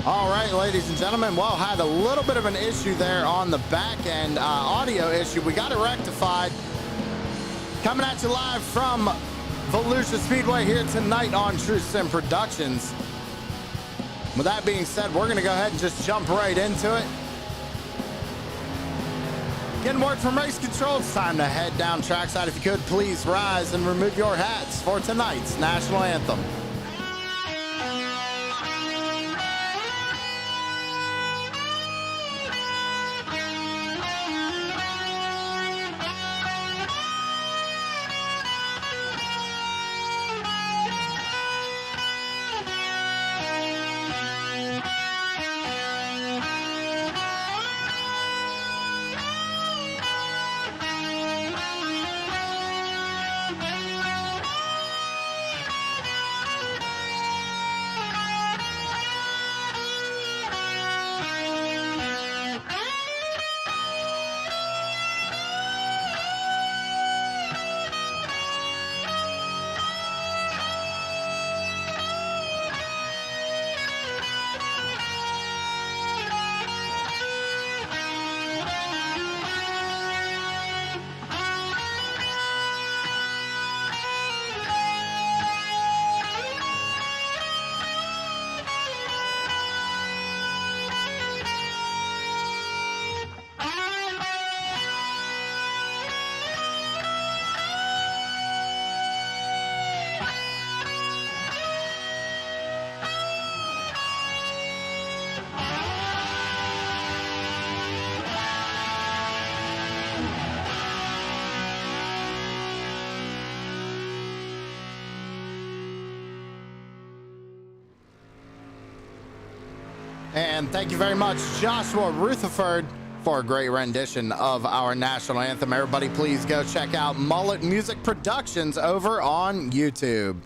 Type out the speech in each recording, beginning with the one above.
All right, ladies and gentlemen, well, had a little bit of an issue there on the back end, audio issue. We got it rectified. Coming at you live from Volusia Speedway here tonight on True Sim Productions. With that being said, we're going to go ahead and just jump right into it. Getting word from race control, it's time to head down trackside. If you could, please rise and remove your hats for tonight's national anthem. And thank you very much, Joshua Rutherford, for a great rendition of our national anthem. Everybody, please go check out Mullet Music Productions over on YouTube.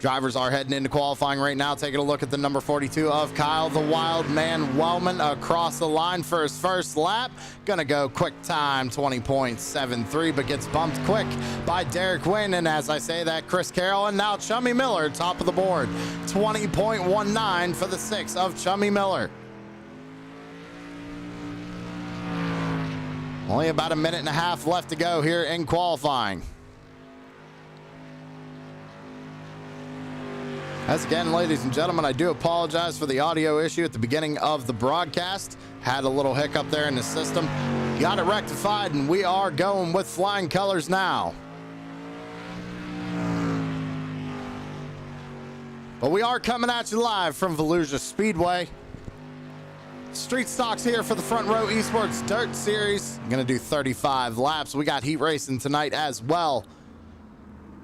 Drivers are heading into qualifying right now, taking a look at the number 42 of Kyle the Wild Man Wellman across the line for his first lap. Gonna go quick time 20.73, but gets bumped quick by Derek Wynn. And as I say that, Chris Carroll and now Chummy Miller top of the board. 20.19 for the 6 of Chummy Miller. Only about a minute and a half left to go here in qualifying. As again, ladies and gentlemen, I do apologize for the audio issue at the beginning of the broadcast. Had a little hiccup there in the system. Got it rectified, and we are going with flying colors now. But we are coming at you live from Volusia Speedway. Street stocks here for the Front Row Esports Dirt Series. I'm going to do 35 laps. We got heat racing tonight as well.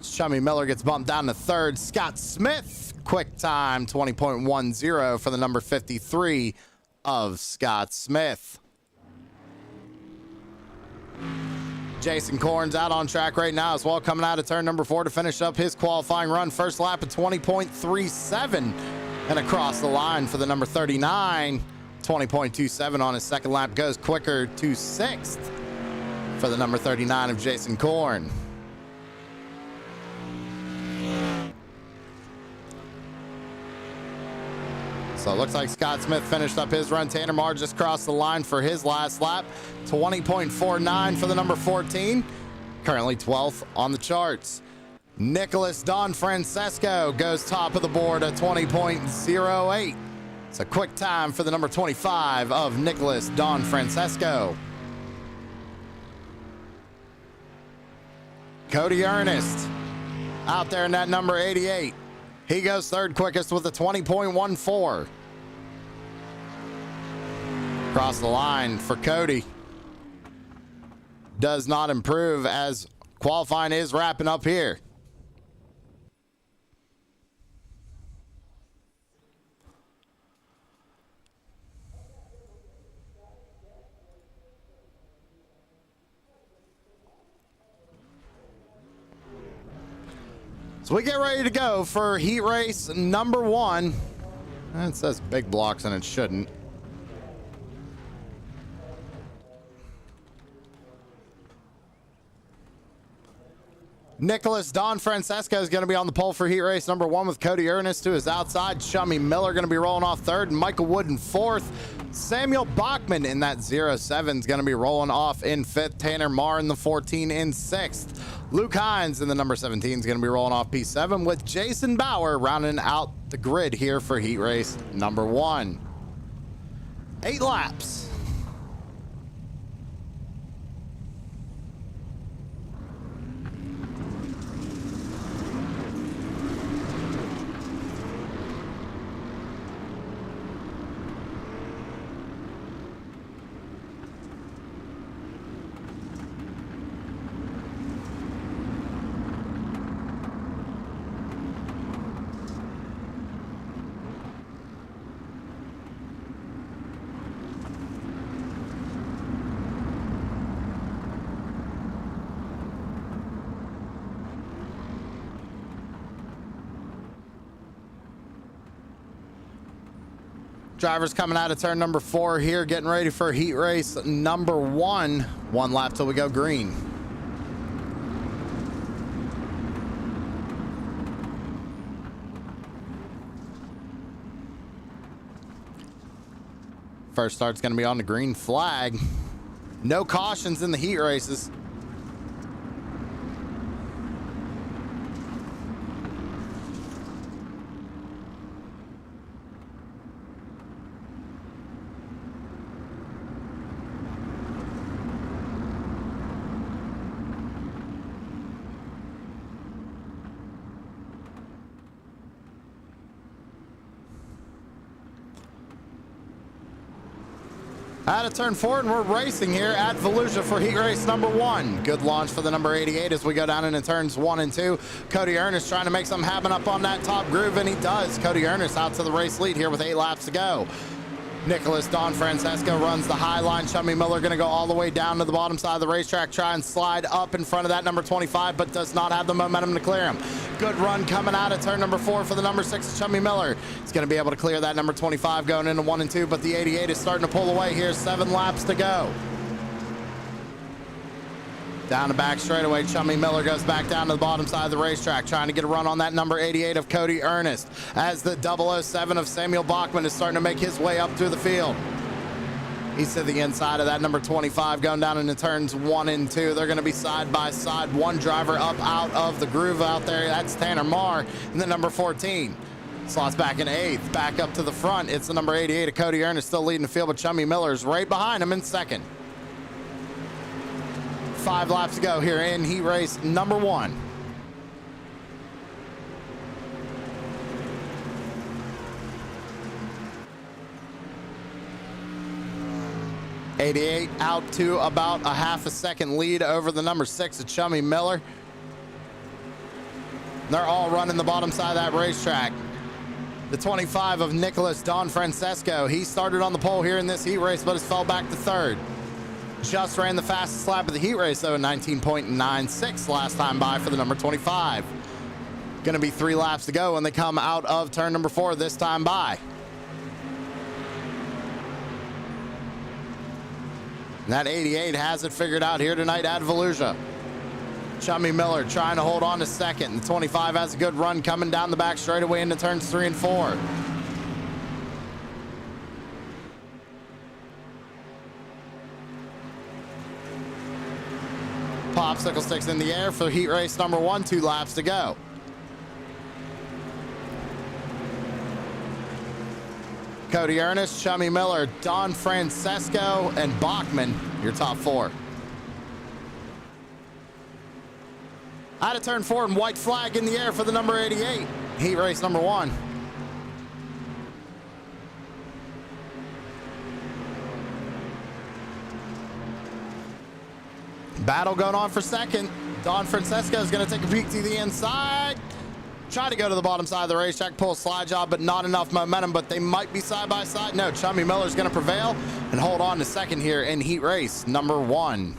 Chummy Miller gets bumped down to third. Scott Smith, quick time 20.10 for the number 53 of Scott Smith. Jason Korn's out on track right now as well, coming out of turn number 4 to finish up his qualifying run. First lap at 20.37 and across the line for the number 39. 20.27 on his second lap, goes quicker to 6th for the number 39 of Jason Korn. So it looks like Scott Smith finished up his run. Tanner Marr just crossed the line for his last lap. 20.49 for the number 14. Currently 12th on the charts. Nicholas Don Francesco goes top of the board at 20.08. It's a quick time for the number 25 of Nicholas Don Francesco. Cody Ernest out there in that number 88. He goes third quickest with a 20.14. Across the line for Cody. Does not improve as qualifying is wrapping up here. So we get ready to go for heat race number 1. It says big blocks and it shouldn't. Nicholas Don Francesco is going to be on the pole for heat race number 1 with Cody Ernest to his outside. Chummy Miller going to be rolling off third, and Michael Wood in fourth. Samuel Bachman in that 07 is going to be rolling off in fifth. Tanner Marr in the 14 in sixth. Luke Hines in the number 17 is going to be rolling off P7 with Jason Bauer rounding out the grid here for heat race number 1. 8 laps. Drivers coming out of turn number 4 here, getting ready for heat race number 1. 1 lap till we go green. First start's going to be on the green flag. No cautions in the heat races. Out of turn 4, and we're racing here at Volusia for heat race number 1. Good launch for the number 88 as we go down into turns 1 and 2. Cody Ernest trying to make something happen up on that top groove, and he does. Cody Ernest out to the race lead here with 8 laps to go. Nicholas Don Francesco runs the high line. Chummy Miller going to go all the way down to the bottom side of the racetrack, try and slide up in front of that number 25, but does not have the momentum to clear him. Good run coming out of turn number 4 for the number 6, Chummy Miller. He's going to be able to clear that number 25 going into 1 and 2, but the 88 is starting to pull away here. 7 laps to go. Down the back straightaway, Chummy Miller goes back down to the bottom side of the racetrack, trying to get a run on that number 88 of Cody Ernest, as the 007 of Samuel Bachman is starting to make his way up through the field. He's to the inside of that number 25 going down into turns 1 and 2. They're going to be side by side. One driver up out of the groove out there. That's Tanner Marr in the number 14. Slots back in 8th, back up to the front. It's the number 88 of Cody Ernest still leading the field, but Chummy Miller's right behind him in 2nd. 5 laps to go here in heat race number 1. '88 out to about a half a second lead over the number 6 of Chummy Miller. They're all running the bottom side of that racetrack. The 25 of Nicholas Don Francesco, he started on the pole here in this heat race, but has fell back to 3rd. Just ran the fastest lap of the heat race, though, 19.96 last time by for the number 25. Going to be 3 laps to go when they come out of turn number 4 this time by. And that 88 has it figured out here tonight at Volusia. Chummy Miller trying to hold on to 2nd. The 25 has a good run coming down the back straightaway into turns 3 and 4. Popsicle sticks in the air for heat race number 1, 2 laps to go. Cody Ernest, Chummy Miller, Don Francesco, and Bachman, your top 4. Out of turn 4 and white flag in the air for the number 88, heat race number 1. Battle going on for 2nd. Don Francesco is going to take a peek to the inside. Try to go to the bottom side of the racetrack, pull a slide job, but not enough momentum, but they might be side by side. No, Chummy Miller's going to prevail and hold on to 2nd here in heat race number 1.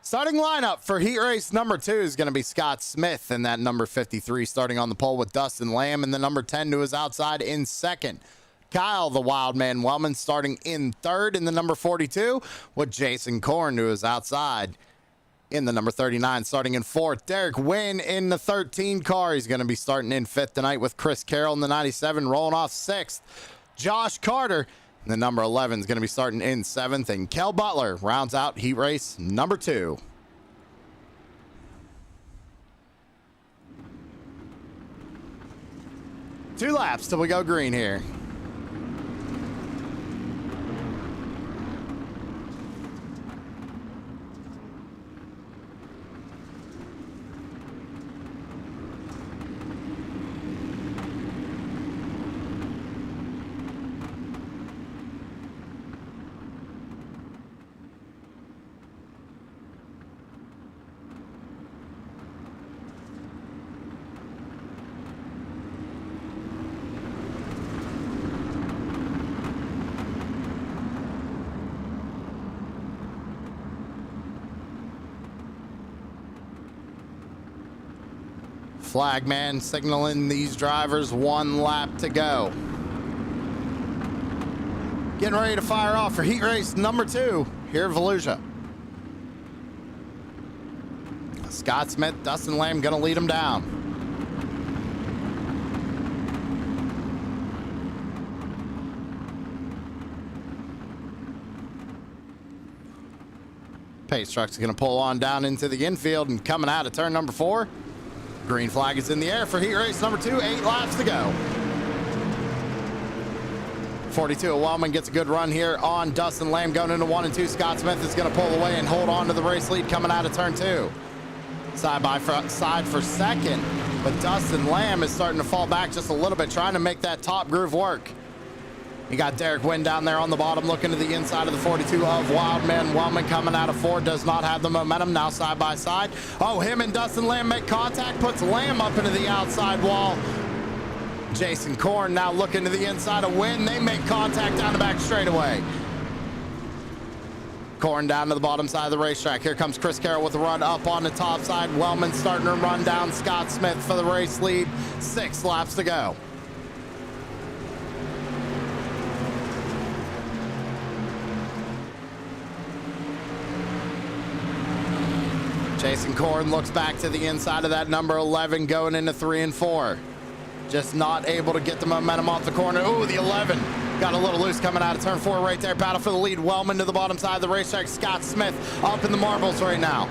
Starting lineup for heat race number 2 is going to be Scott Smith in that number 53 starting on the pole with Dustin Lamb in the number 10 to his outside in second. Kyle the Wildman Wellman starting in third in the number 42 with Jason Korn to his outside in the number 39 starting in fourth. Derek Wynn in the 13 car. He's going to be starting in fifth tonight with Chris Carroll in the 97 rolling off sixth. Josh Carter the number 11 is going to be starting in seventh, and Kel Butler rounds out heat race number 2. Two laps till we go green here. Flagman signaling these drivers 1 lap to go. Getting ready to fire off for heat race number 2 here at Volusia. Scott Smith, Dustin Lamb going to lead them down. Pace truck's going to pull on down into the infield and coming out of turn number 4. Green flag is in the air for heat race number 2. 8 laps to go. 42 of Wellman gets a good run here on Dustin Lamb going into 1 and 2. Scott Smith is going to pull away and hold on to the race lead coming out of turn 2. Side by side for second, but Dustin Lamb is starting to fall back just a little bit, trying to make that top groove work. You got Derek Wynn down there on the bottom looking to the inside of the 42 of Wildman Wellman coming out of 4. Does not have the momentum. Now side by side. Oh, him and Dustin Lamb make contact. Puts Lamb up into the outside wall. Jason Korn now looking to the inside of Wynn. They make contact down the back straightaway. Korn down to the bottom side of the racetrack. Here comes Chris Carroll with a run up on the top side. Wellman starting to run down Scott Smith for the race lead. 6 laps to go. Jason Korn looks back to the inside of that number 11 going into 3 and 4. Just not able to get the momentum off the corner. Ooh, the 11 got a little loose coming out of turn 4 right there. Battle for the lead. Wellman to the bottom side of the racetrack. Scott Smith up in the marbles right now.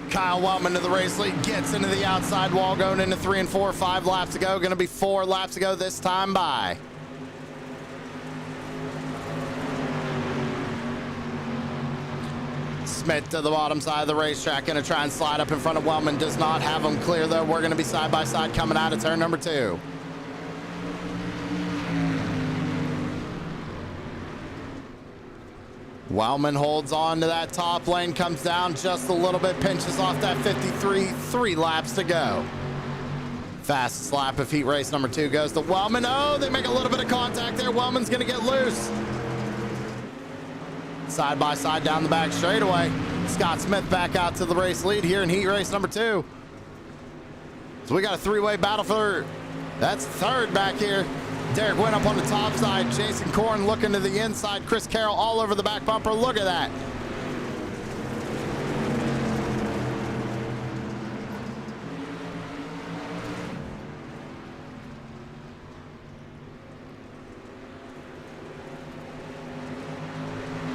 Kyle Wellman to the race lead. Gets into the outside wall going into 3 and 4. 5 laps to go. Going to be 4 laps to go this time by. Smith to the bottom side of the racetrack, going to try and slide up in front of Wellman. Does not have him clear, though. We're going to be side by side coming out of turn number 2. Wellman holds on to that top lane, comes down just a little bit, pinches off that 53. 3 laps to go. Fastest lap of heat race number 2 goes to Wellman. Oh, they make a little bit of contact there. Wellman's going to get loose. Side by side down the back straightaway. Scott Smith back out to the race lead here in heat race number 2. So we got a 3-way battle for, that's third back here. Derek Wynn up on the top side. Jason Korn looking to the inside. Chris Carroll all over the back bumper. Look at that.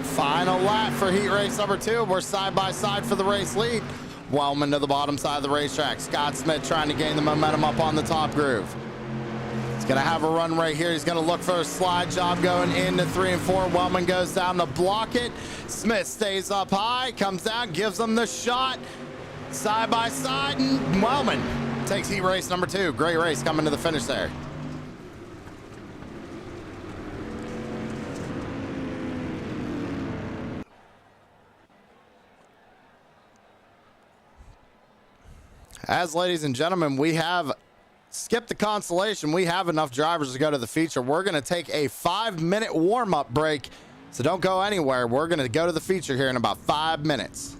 Final lap for heat race number 2. We're side by side for the race lead. Wellman to the bottom side of the racetrack. Scott Smith trying to gain the momentum up on the top groove. He's going to have a run right here. He's going to look for a slide job going into 3 and 4. Wellman goes down to block it. Smith stays up high, comes down, gives them the shot. Side by side, and Wellman takes heat race number 2. Great race coming to the finish there. As ladies and gentlemen, we have skipped the consolation. We have enough drivers to go to the feature. We're going to take a 5-minute warm-up break. So don't go anywhere. We're going to go to the feature here in about 5 minutes.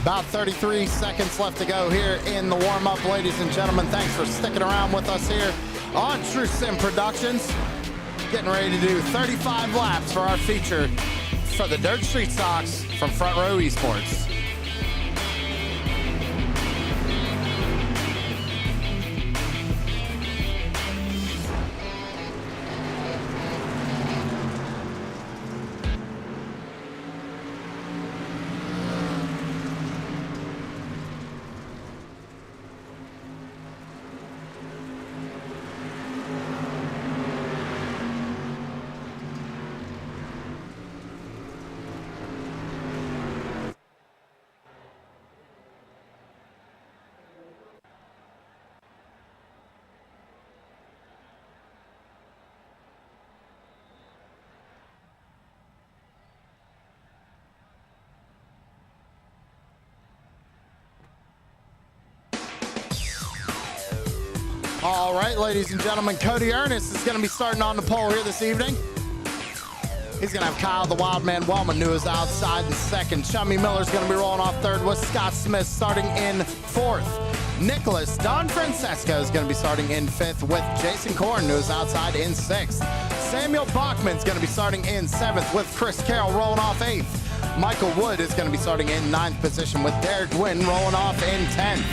About 33 seconds left to go here in the warm-up, ladies and gentlemen. Thanks for sticking around with us here on True Sim Productions. Getting ready to do 35 laps for our feature for the Dirt Street Stocks from Front Row Esports. All right, ladies and gentlemen, Cody Ernest is going to be starting on the pole here this evening. He's going to have Kyle the Wildman Wellman, who is outside in second. Chummy Miller's going to be rolling off third with Scott Smith starting in fourth. Nicholas Don Francesco is going to be starting in fifth with Jason Korn, who is outside in sixth. Samuel Bachman's going to be starting in seventh with Chris Carroll rolling off eighth. Michael Wood is going to be starting in ninth position with Derek Gwynn rolling off in 10th.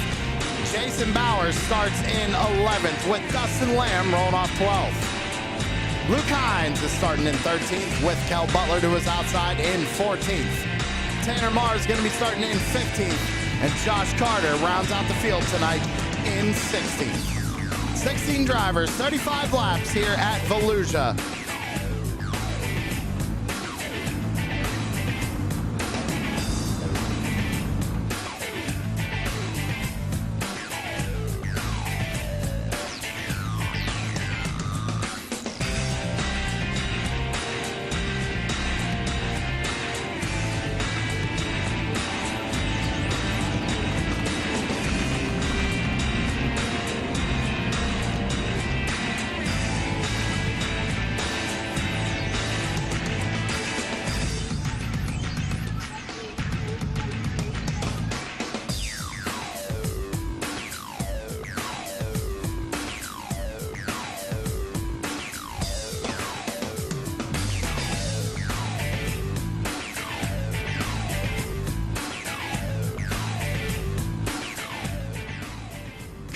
Jason Bowers starts in 11th with Dustin Lamb rolling off 12th. Luke Hines is starting in 13th with Kel Butler, who is outside in 14th. Tanner Marr is going to be starting in 15th. And Josh Carter rounds out the field tonight in 16th. 16 drivers, 35 laps here at Volusia.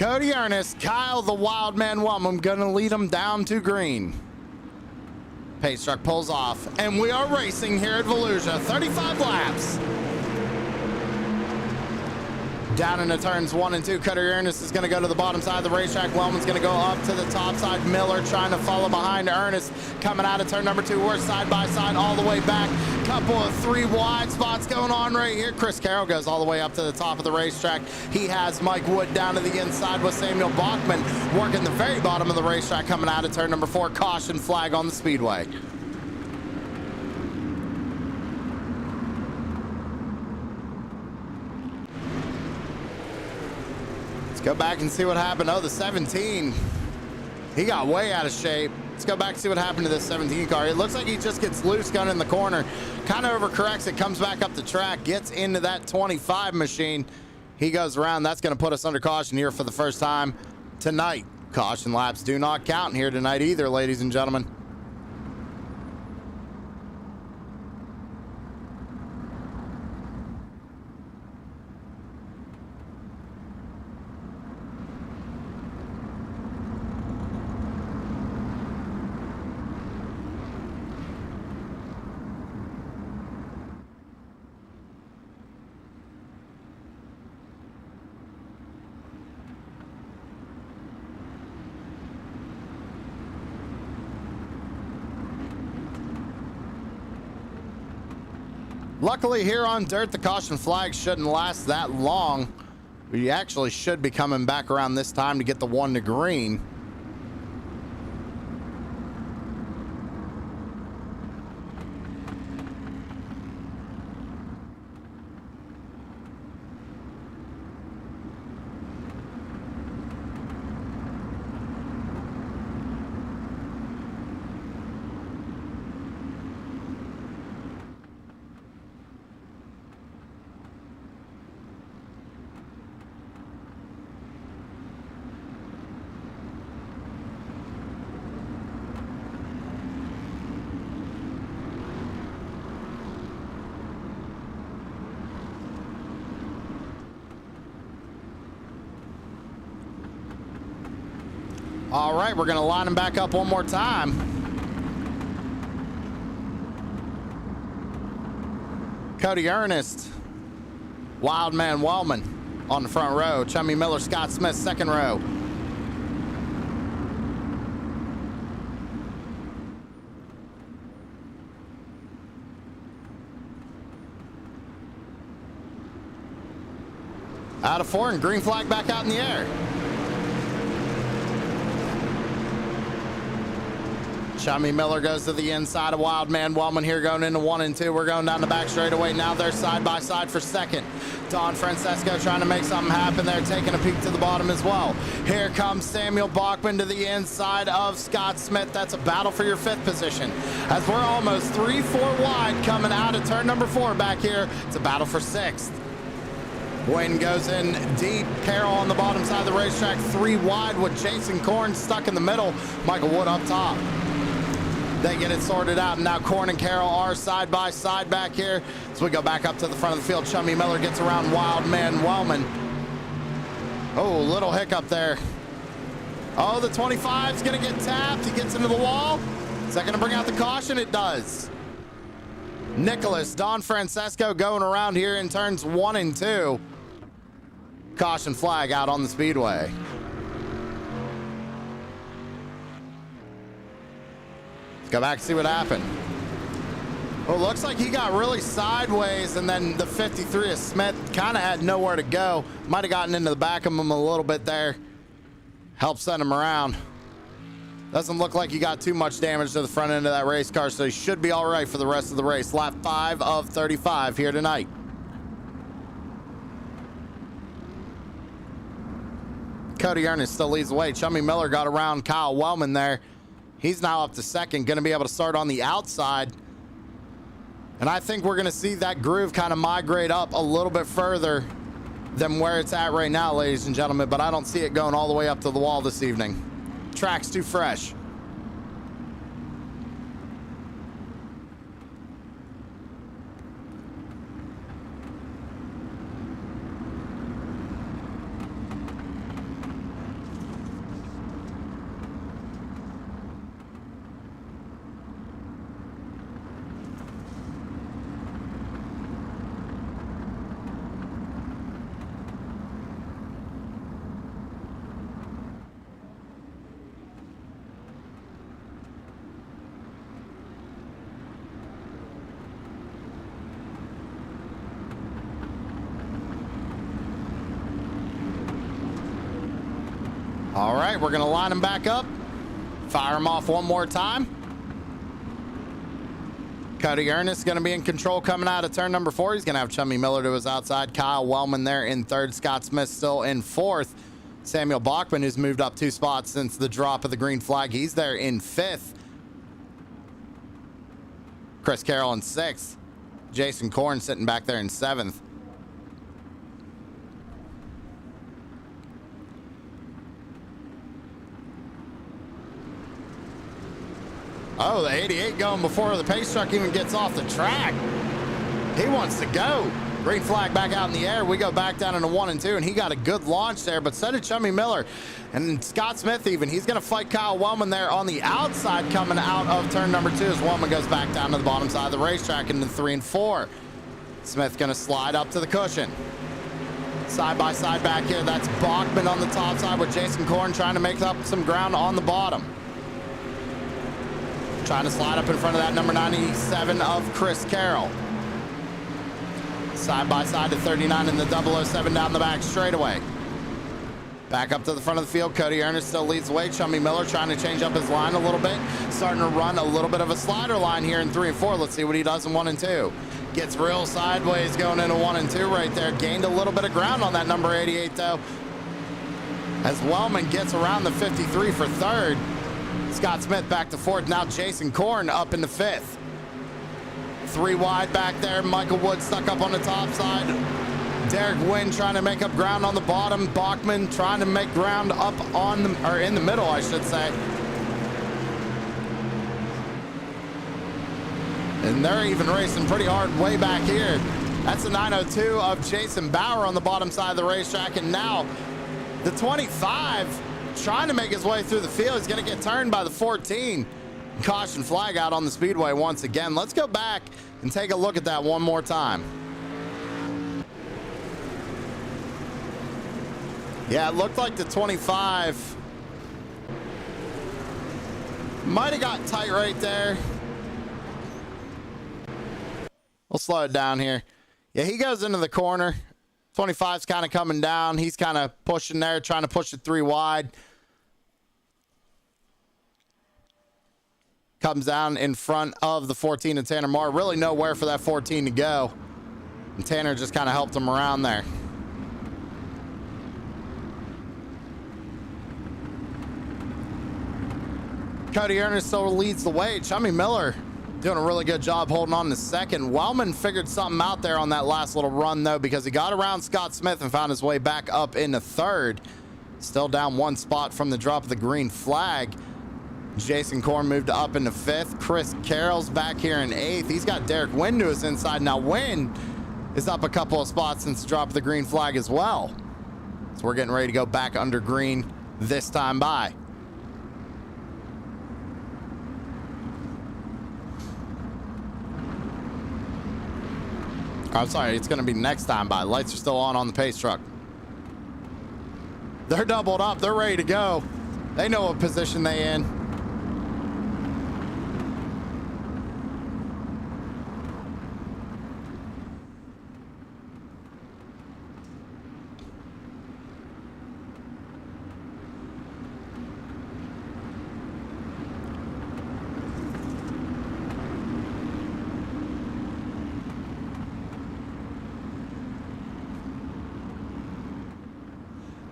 Cody Ernest, Kyle the Wildman Wellman gonna lead him down to green. Pace truck pulls off, and we are racing here at Volusia. 35 laps. Down into turns 1 and 2, Cody Ernest is going to go to the bottom side of the racetrack. Wellman's going to go up to the top side. Miller trying to follow behind Ernest. Coming out of turn number 2, we're side by side all the way back. Couple of 3 wide spots going on right here. Chris Carroll goes all the way up to the top of the racetrack. He has Mike Wood down to the inside with Samuel Bachman working the very bottom of the racetrack coming out of turn number 4. Caution flag on the speedway. Go back and see what happened. Oh, the 17. He got way out of shape. Let's go back and see what happened to this 17 car. It looks like he just gets loose going in the corner. Kind of overcorrects it, comes back up the track, gets into that 25 machine. He goes around. That's going to put us under caution here for the first time tonight. Caution laps do not count here tonight either, ladies and gentlemen. Luckily here on dirt, the caution flag shouldn't last that long. We actually should be coming back around this time to get the 1 to green. All right, we're going to line them back up one more time. Cody Ernest, Wildman Wellman on the front row. Chummy Miller, Scott Smith, second row. Out of 4 and green flag back out in the air. Chummy Miller goes to the inside of Wildman Wellman here going into 1 and 2. We're going down the back straightaway. Now they're side by side for second. Don Francesco trying to make something happen there, taking a peek to the bottom as well. Here comes Samuel Bachman to the inside of Scott Smith. That's a battle for your 5th position. As we're almost 3-4 wide coming out of turn number 4 back here. It's a battle for 6th. Wynn goes in deep. Carroll on the bottom side of the racetrack, 3 wide with Jason Korn stuck in the middle. Michael Wood up top. They get it sorted out, and now Korn and Carroll are side by side back here. So we go back up to the front of the field. Chummy Miller gets around Wildman Wellman. Oh, little hiccup there. Oh, the 25's gonna get tapped. He gets into the wall. Is that gonna bring out the caution? It does. Nicholas Don Francesco going around here in turns 1 and 2. Caution flag out on the speedway. Go back and see what happened. Well, looks like he got really sideways, and then the 53 of Smith kind of had nowhere to go. Might have gotten into the back of him a little bit there. Helped send him around. Doesn't look like he got too much damage to the front end of that race car, so he should be all right for the rest of the race. Lap 5 of 35 here tonight. Cody Ernest still leads the way. Chummy Miller got around Kyle Wellman there. He's now up to second, going to be able to start on the outside. And I think we're going to see that groove kind of migrate up a little bit further than where it's at right now, ladies and gentlemen. But I don't see it going all the way up to the wall this evening. Track's too fresh. All right, we're going to line them back up. Fire them off one more time. Cody Ernest is going to be in control coming out of turn number 4. He's going to have Chummy Miller to his outside. Kyle Wellman there in 3rd. Scott Smith still in 4th. Samuel Bachman, who's moved up 2 spots since the drop of the green flag, he's there in 5th. Chris Carroll in 6th. Jason Korn sitting back there in 7th. Oh, the 88 going before the pace truck even gets off the track. He wants to go. Green flag back out in the air. We go back down into 1 and 2, and he got a good launch there, but so did Chummy Miller. And Scott Smith even. He's going to fight Kyle Wellman there on the outside coming out of turn number 2 as Wellman goes back down to the bottom side of the racetrack into 3 and 4. Smith going to slide up to the cushion. Side by side back here. That's Bachman on the top side with Jason Korn trying to make up some ground on the bottom. Trying to slide up in front of that number 97 of Chris Carroll. Side by side to 39 in the 007 down the back straightaway. Back up to the front of the field. Cody Ernest still leads the way. Chummy Miller trying to change up his line a little bit. Starting to run a little bit of a slider line here in 3 and 4. Let's see what he does in 1 and 2. Gets real sideways going into 1 and 2 right there. Gained a little bit of ground on that number 88 though. As Wellman gets around the 53 for 3rd. Scott Smith back to 4th. Now Jason Korn up in the 5th. 3 wide back there. Michael Wood stuck up on the top side. Derek Wynn trying to make up ground on the bottom. Bachman trying to make ground up on the, or in the middle, I should say. And they're even racing pretty hard way back here. That's the 902 of Jason Bauer on the bottom side of the racetrack. And now the 25 trying to make his way through the field. He's going to get turned by the 14. Caution flag out on the speedway once again. Let's go back and take a look at that one more time. Yeah, it looked like the 25 might have got tight right there. We'll slow it down here. Yeah, he goes into the corner. 25's kind of coming down. He's kind of pushing there, trying to push it 3 wide. comes down in front of the 14 and Tanner Marr. Really nowhere for that 14 to go. And Tanner just kind of helped him around there. Cody Ernest still leads the way. Chummy Miller doing a really good job holding on to second. Wellman figured something out there on that last little run, though, because he got around Scott Smith and found his way back up into third. Still down one spot from the drop of the green flag. Jason Korn moved up into fifth. Chris Carroll's back here in eighth. He's got Derek Wynn to his inside. Now Wynn is up a couple of spots since the drop of the green flag as well. So we're getting ready to go back under green this time by. I'm sorry, it's going to be next time by. Lights are still on the pace truck. They're doubled up. They're ready to go. They know what position they in.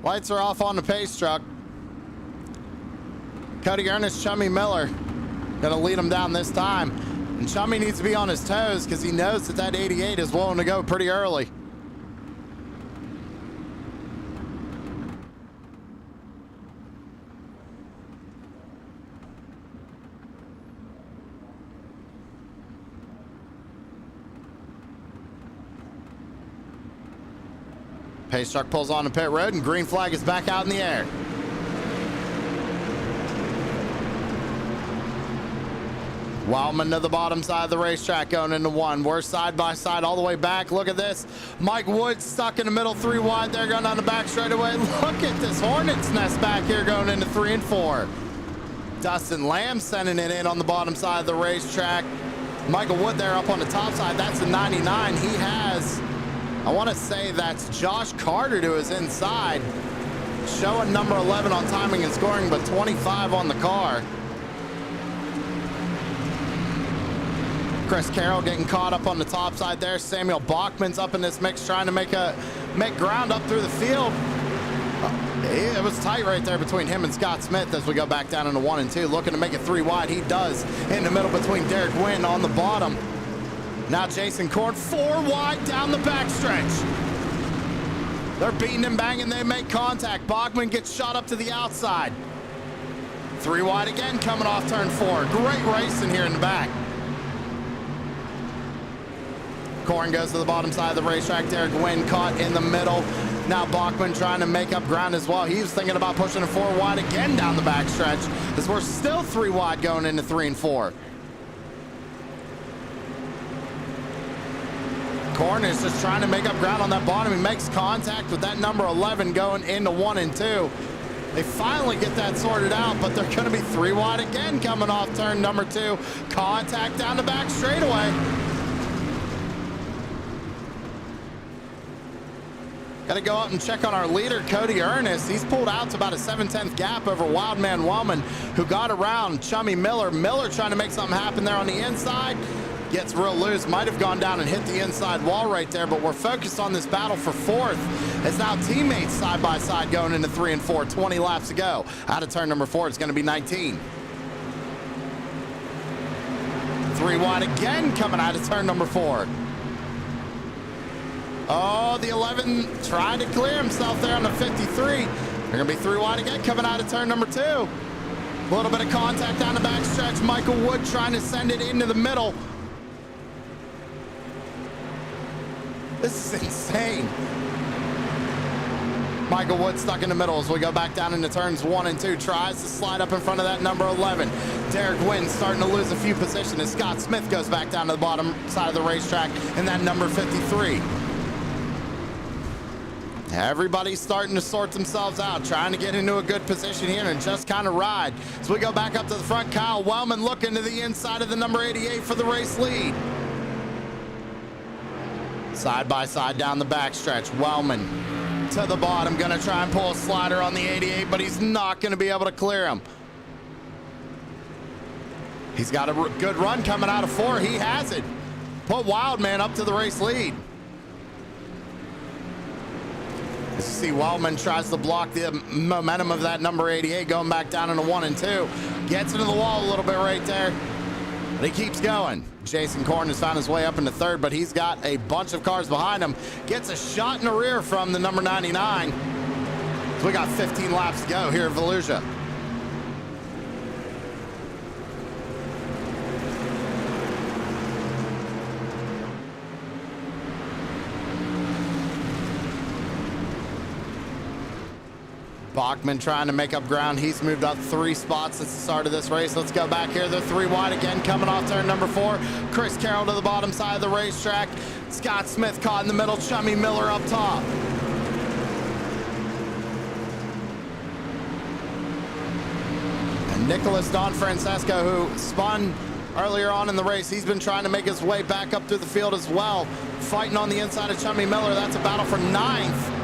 Lights are off on the pace truck. Cody Ernest, Chummy Miller gonna lead him down this time. And Chummy needs to be on his toes because he knows that that 88 is willing to go pretty early. Pace truck pulls on the pit road and green flag is back out in the air. Wildman to the bottom side of the racetrack going into one. We're side by side all the way back. Look at this. Mike Wood stuck in the middle, 3 wide there going down the back straightaway. Look at this Hornet's nest back here going into 3 and 4. Dustin Lamb sending it in on the bottom side of the racetrack. Michael Wood there up on the top side. That's a 99. He has, I want to say that's Josh Carter to his inside. Showing number 11 on timing and scoring, but 25 on the car. Chris Carroll getting caught up on the top side there. Samuel Bachman's up in this mix trying to make ground up through the field. It was tight right there between him and Scott Smith as we go back down into 1 and 2. Looking to make it 3 wide. He does in the middle between Derek Wynn on the bottom. Now Jason Korn 4 wide down the backstretch. They're beating and banging. They make contact. Bachman gets shot up to the outside. 3 wide again coming off turn 4. Great racing here in the back. Korn goes to the bottom side of the racetrack. Derek Wynn caught in the middle. Now Bachman trying to make up ground as well. He was thinking about pushing a 4 wide again down the backstretch as we're still 3 wide going into 3 and 4. Korn is just trying to make up ground on that bottom. He makes contact with that number 11 going into 1 and 2. They finally get that sorted out, but they're going to be 3 wide again coming off turn number 2. Contact down the back straightaway. Got to go up and check on our leader, Cody Ernest. He's pulled out to about a 7/10 gap over Wildman Wellman, who got around Chummy Miller. Miller trying to make something happen there on the inside. Gets real loose. Might have gone down and hit the inside wall right there, but we're focused on this battle for 4th. It's now teammates side by side going into 3 and 4. 20 laps to go. Out of turn number 4, it's going to be 19. 3 wide again coming out of turn number 4. Oh, the 11 trying to clear himself there on the 53. They're going to be 3 wide again coming out of turn number 2. A little bit of contact down the back stretch. Michael Wood trying to send it into the middle. This is insane. Michael Wood stuck in the middle as we go back down into turns 1 and 2. Tries to slide up in front of that number 11. Derek Wynn starting to lose a few positions as Scott Smith goes back down to the bottom side of the racetrack in that number 53. Everybody's starting to sort themselves out, trying to get into a good position here and just kind of ride. So we go back up to the front. Kyle Wellman looking to the inside of the number 88 for the race lead. Side by side down the backstretch. Wellman to the bottom, gonna try and pull a slider on the 88, but he's not gonna be able to clear him. He's got a good run coming out of 4. He has it. Put Wildman up to the race lead. As you see, Wellman tries to block the momentum of that number 88, going back down into 1 and 2. Gets into the wall a little bit right there, but he keeps going. Jason Korn has found his way up into 3rd, but he's got a bunch of cars behind him. Gets a shot in the rear from the number 99. So we got 15 laps to go here at Volusia. Bachman trying to make up ground. He's moved up 3 spots since the start of this race. Let's go back here. They're 3 wide again, coming off turn number 4. Chris Carroll to the bottom side of the racetrack. Scott Smith caught in the middle. Chummy Miller up top. And Nicholas Don Francesco, who spun earlier on in the race, he's been trying to make his way back up through the field as well. Fighting on the inside of Chummy Miller. That's a battle for 9th.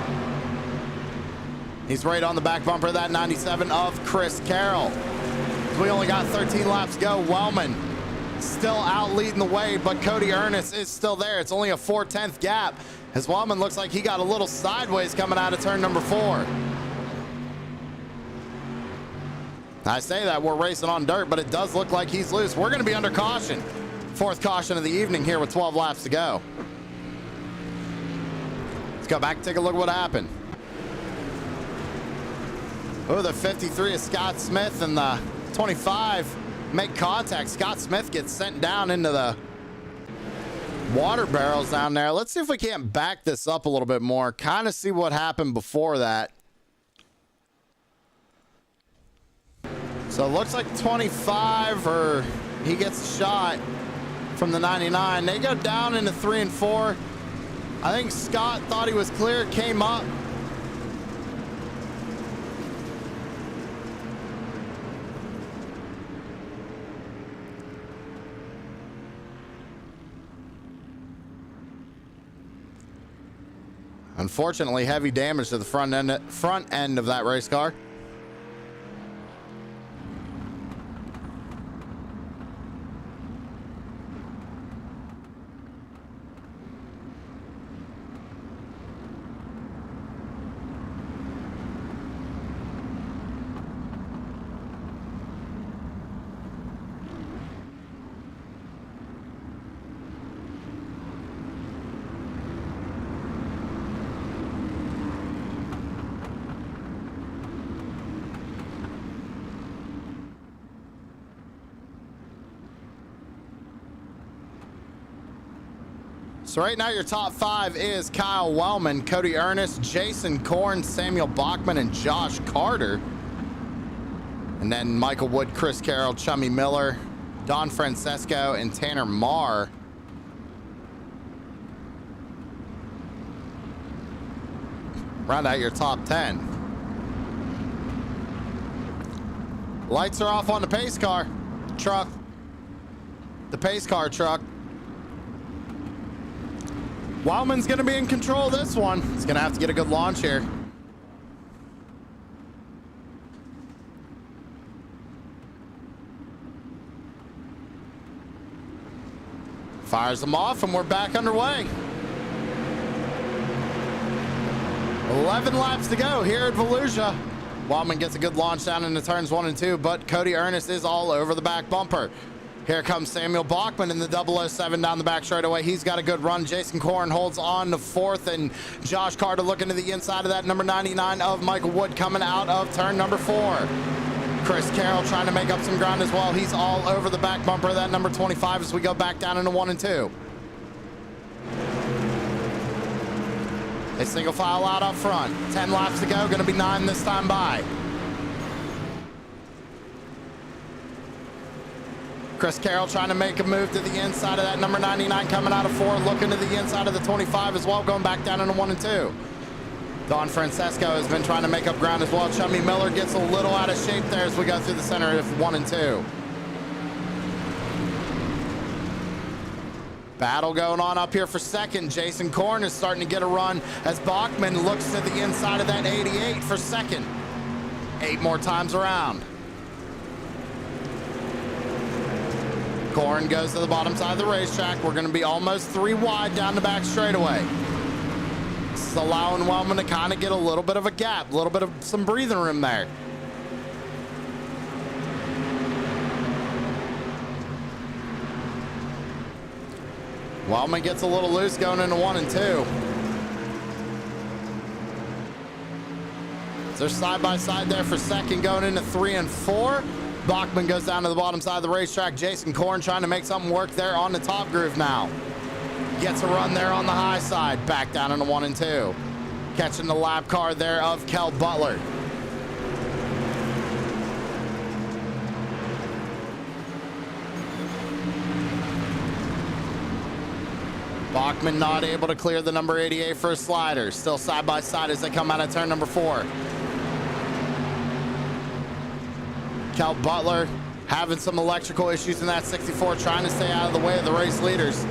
He's right on the back bumper of that 97 of Chris Carroll. We only got 13 laps to go. Wellman still out leading the way, but Cody Ernest is still there. It's only a 4/10 gap, as Wellman looks like he got a little sideways coming out of turn number 4. I say that we're racing on dirt, but it does look like he's loose. We're going to be under caution. 4th caution of the evening here with 12 laps to go. Let's go back and take a look at what happened. Oh, the 53 is Scott Smith, and the 25 make contact. Scott Smith gets sent down into the water barrels down there. Let's see if we can't back this up a little bit more. Kind of see what happened before that. So it looks like 25, or he gets a shot from the 99. They go down into 3 and 4. I think Scott thought he was clear, came up. Unfortunately, heavy damage to the front end of that race car. So right now your top 5 is Kyle Wellman, Cody Ernest, Jason Korn, Samuel Bachman, and Josh Carter. And then Michael Wood, Chris Carroll, Chummy Miller, Don Francesco, and Tanner Marr. Round out your top 10. Lights are off on the pace car truck. The pace car truck. Wildman's going to be in control of this one. He's going to have to get a good launch here. Fires them off, and we're back underway. 11 laps to go here at Volusia. Wildman gets a good launch down into turns 1 and 2, but Cody Ernest is all over the back bumper. Here comes Samuel Bachman in the 007 down the back straightaway. He's got a good run. Jason Korn holds on to 4th, and Josh Carter looking to the inside of that number 99 of Michael Wood coming out of turn number 4. Chris Carroll trying to make up some ground as well. He's all over the back bumper of that number 25 as we go back down into 1 and 2. They single file out up front. 10 laps to go. Going to be 9 this time by. Chris Carroll trying to make a move to the inside of that number 99 coming out of 4, looking to the inside of the 25 as well, going back down into 1 and 2. Don Francesco has been trying to make up ground as well. Chummy Miller gets a little out of shape there as we go through the center of 1 and 2. Battle going on up here for second. Jason Korn is starting to get a run as Bachman looks to the inside of that 88 for second. 8 more times around. Corn goes to the bottom side of the racetrack. We're going to be almost 3 wide down the back straightaway. This is allowing Wellman to kind of get a little bit of a gap, a little bit of some breathing room there. Wellman gets a little loose going into 1 and 2. They're side by side there for second going into 3 and 4. Bachman goes down to the bottom side of the racetrack. Jason Korn trying to make something work there on the top groove now. Gets a run there on the high side. Back down into 1 and 2. Catching the lap car there of Kel Butler. Bachman not able to clear the number 88 for a slider. Still side by side as they come out of turn number 4. Kel Butler having some electrical issues in that 64, trying to stay out of the way of the race leaders.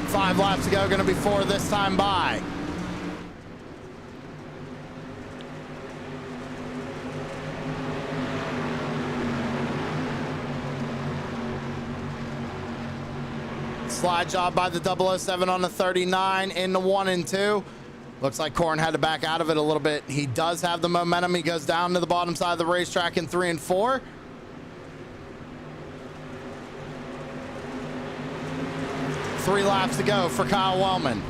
5 laps to go, going to be 4 this time by. Slide job by the 007 on the 39 into 1 and 2. Looks like Korn had to back out of it a little bit. He does have the momentum. He goes down to the bottom side of the racetrack in 3 and 4. Three laps to go for Kyle Wellman.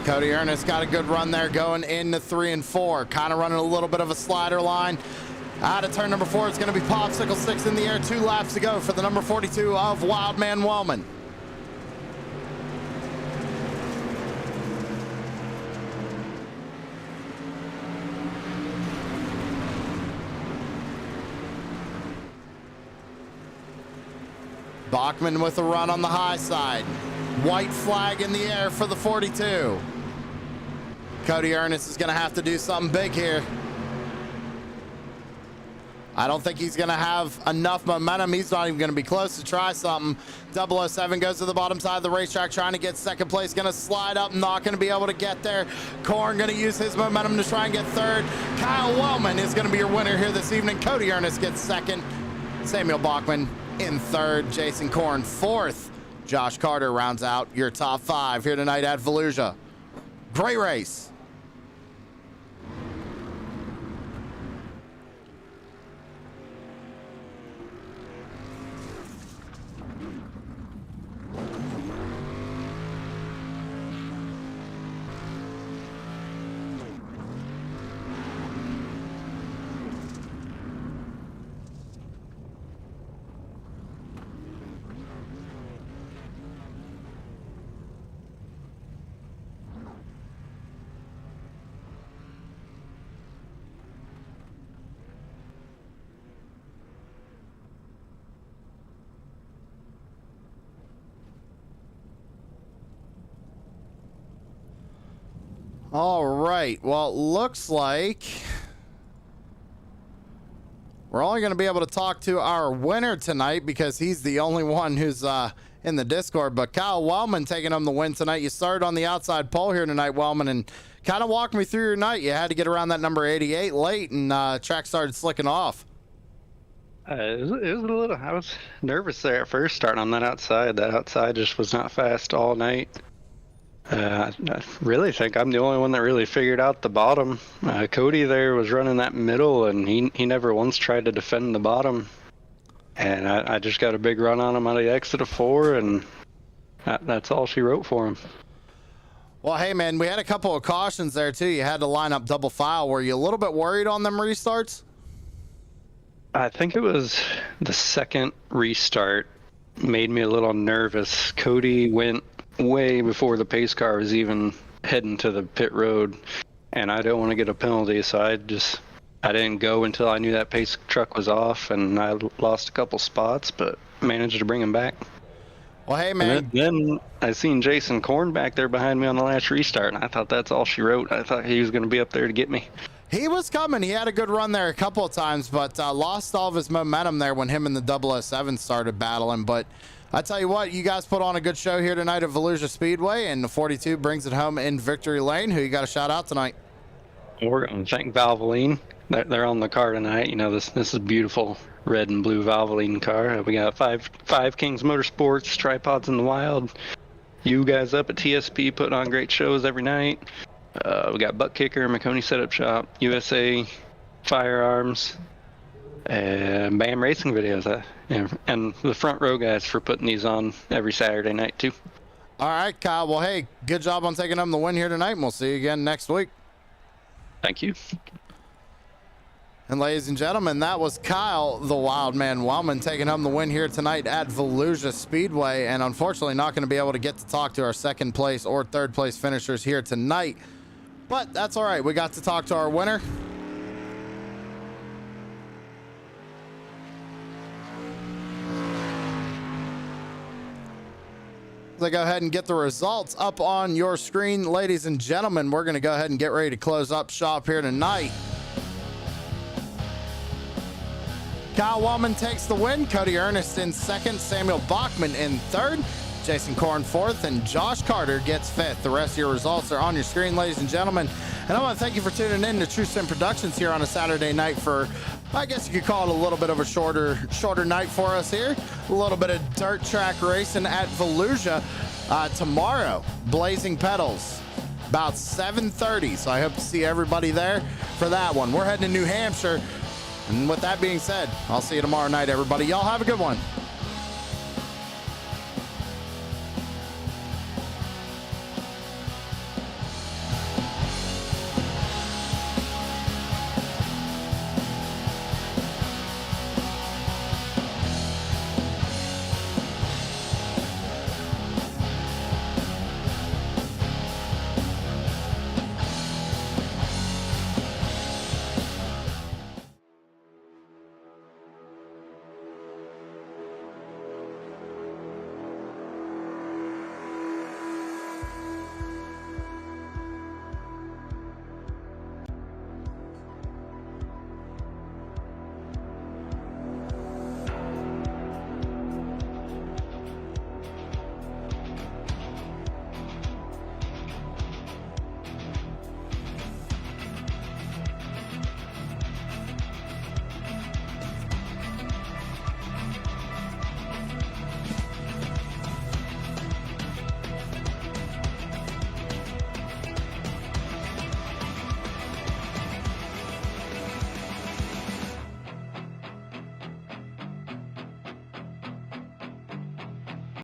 Cody Ernest got a good run there going into 3 and 4. Kind of running a little bit of a slider line. Out of turn number 4, it's going to be Popsicle 6 in the air. 2 laps to go for the number 42 of Wildman Wellman. Bachman with a run on the high side. White flag in the air for the 42. Cody Ernest is going to have to do something big here. I don't think he's going to have enough momentum. He's not even going to be close to try something. 007 goes to the bottom side of the racetrack trying to get second place. Going to slide up, not going to be able to get there. Korn going to use his momentum to try and get third. Kyle Wellman is going to be your winner here this evening. Cody Ernest gets second. Samuel Bachman in third. Jason Korn fourth. Josh Carter rounds out your top 5 here tonight at Volusia. Great race. All right, well, it looks like we're only going to be able to talk to our winner tonight because he's the only one who's in the Discord. But Kyle Wellman taking home the win tonight. You started on the outside pole here tonight, Wellman, and kind of walk me through your night. You had to get around that number 88 late, and track started slicking off. It was a little. I was nervous there at first, starting on that outside. That outside just was not fast all night. I really think I'm the only one that really figured out the bottom. Cody there was running that middle, and he never once tried to defend the bottom. And I just got a big run on him out of the exit of 4, and that's all she wrote for him. Well, hey, man, we had a couple of cautions there, too. You had to line up double file. Were you a little bit worried on them restarts? I think it was the second restart made me a little nervous. Cody went way before the pace car was even heading to the pit road, and I didn't want to get a penalty, so I didn't go until I knew that pace truck was off, and I lost a couple spots, but managed to bring him back. Well, hey, man. Then I seen Jason Korn back there behind me on the last restart, and I thought that's all she wrote. I thought he was going to be up there to get me. He was coming. He had a good run there a couple of times, but lost all of his momentum there when him and the 007 started battling. But I tell you what, you guys put on a good show here tonight at Volusia Speedway, and the 42 brings it home in victory lane. Who you got to shout out tonight? We're going to thank Valvoline. They're on the car tonight. You know, this is a beautiful red and blue Valvoline car. We got five Kings Motorsports, Tripods in the Wild. You guys up at TSP putting on great shows every night. We got Butt Kicker, McConey Setup Shop, USA Firearms, and BAM Racing videos. And the front row guys for putting these on every Saturday night, too. All right, Kyle. Well, hey, good job on taking home the win here tonight, and we'll see you again next week. Thank you. And ladies and gentlemen, that was Kyle, the Wildman Wellman, taking home the win here tonight at Volusia Speedway. And unfortunately not going to be able to get to talk to our second place or third place finishers here tonight. But that's all right. We got to talk to our winner. So go ahead and get the results up on your screen, ladies and gentlemen. We're going to go ahead and get ready to close up shop here tonight. Kyle Wellman takes the win. Cody Ernest in second. Samuel Bachman in third. Jason Korn fourth. And Josh Carter gets fifth. The rest of your results are on your screen, ladies and gentlemen. And I want to thank you for tuning in to True Sim Productions here on a Saturday night for, I guess you could call it a little bit of a shorter night for us here. A little bit of dirt track racing at Volusia tomorrow. Blazing Pedals, about 7:30. So I hope to see everybody there for that one. We're heading to New Hampshire. And with that being said, I'll see you tomorrow night, everybody. Y'all have a good one.